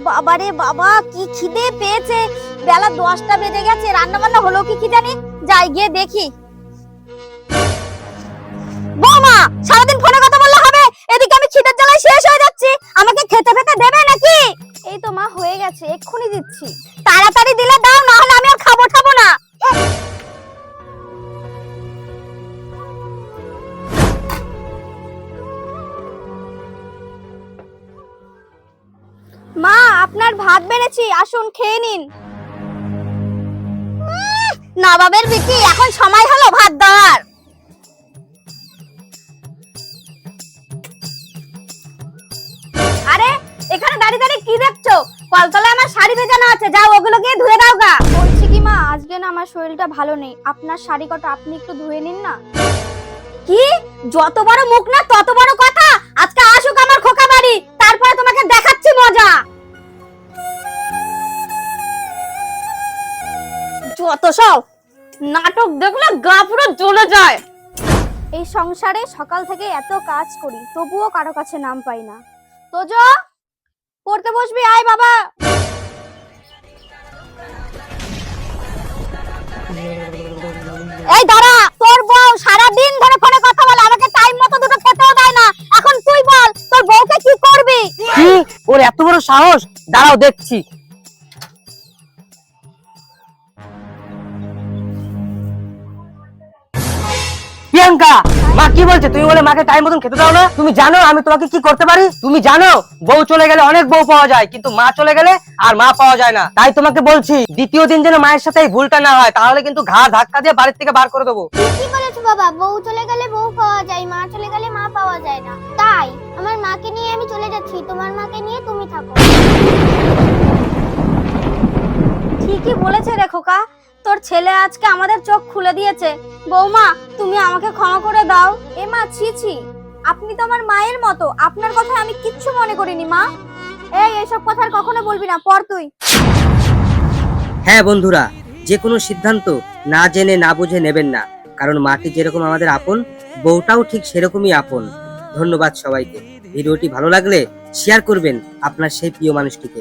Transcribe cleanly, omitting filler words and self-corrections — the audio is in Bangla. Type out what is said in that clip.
বাবারে বাবা, কি খিদে পেয়েছে। বেলা 10টা বেজে গেছে, রান্না বান্না হলো কি জানি। যাই গিয়ে দেখি। বৌমা, সারাদিন ফোনে কথা বললে হবে? এদিকে আমি খিদের জ্বালায় শেষ হয়ে যাচ্ছি। আমাকে খেতে ফেতে দেবে নাকি? এই তো মা, হয়ে গেছে, এক্ষুনি দিচ্ছি। তাড়াতাড়ি দিলে দাও, না হলে আমি আর খাবো না। মা, আপনার ভাত বেড়েছি, আসুন খেয়ে নিন। নবাবের বিটি, এখন সময় হলো ভাত দেওয়ার। আরে, এখানে দাঁড়িয়ে দাঁড়িয়ে কি দেখছো? কলতলায় আমার শাড়ি ভেজানো আছে, যাও ওগুলো গিয়ে ধুয়ে দাও গা। বলছি কি মা, আজকে না আমার শরীরটা ভালো নেই, আপনার শাড়ি কটা আপনি একটু ধুয়ে নিন না। কি? যত বড় মুখ না তত বড় কথা। আজকে আসুক আমার খোকা বাড়ি, তারপরে তোমাকে দেখাচ্ছি মজা। যত সব নাটক দেখলে গা পুরো জ্বলে যায়। এই সংসারে সকাল থেকে এত কাজ করি, তবুও কারো কাছে নাম পাই না। তোজো, পড়তে বসবি, আয় বাবা। এই দাঁড়া, তোর বউ সারাদিন ধরে ফোনে কথা বলে, আমাকে টাইম মতো দুটো খেতেও দেয় না। এখন তুই বল, তোর বউকে কি করবি? কি? ওর এত বড় সাহস! দাঁড়াও দেখছি। প্রিয়াঙ্কা, মা কি বলছে? তুমি বলে মাকে টাইম মতন খেতে দাও না? তুমি জানো আমি তোমাকে কি করতে পারি? তুমি জানো বউ চলে গেলে অনেক বউ পাওয়া যায়, কিন্তু মা চলে গেলে আর মা পাওয়া যায় না। তাই তোমাকে বলছি, দ্বিতীয় দিন যেন মায়ের সাথে এই ভুলটা না হয়, তাহলে কিন্তু ঘাড় ধাক্কা দিয়ে বাড়ির থেকে বার করে দেবো। কি বলেছো বাবা? বউ চলে গেলে বউ পাওয়া যায়, মা চলে গেলে মা পাওয়া যায় না। তাই আমার মাকে নিয়ে আমি চলে যাচ্ছি, তোমার মাকে নিয়ে তুমি থাকো। ঠিকই বলেছে রে খোকা, তোর ছেলে আজকে আমাদের চোখ খুলে দিয়েছে। বৌমা, তুমি আমাকে ক্ষমা করে দাও। এ মা, ছি ছি, আপনি তো আমার মায়ের মতো, আপনার কথা আমি কিচ্ছু মনে করিনি মা। এইসব কথা আর কখনো বলবি না, পর তুই। হ্যাঁ বন্ধুরা, যে কোনো সিদ্ধান্ত না জেনে না বুঝে নেবেন না, কারণ মাটি যেরকম আমাদের আপন, বউটাও ঠিক সেরকমই আপন। ধন্যবাদ সবাইকে। ভিডিওটি ভালো লাগলে শেয়ার করবেন আপনার সেই প্রিয় মানুষটিকে।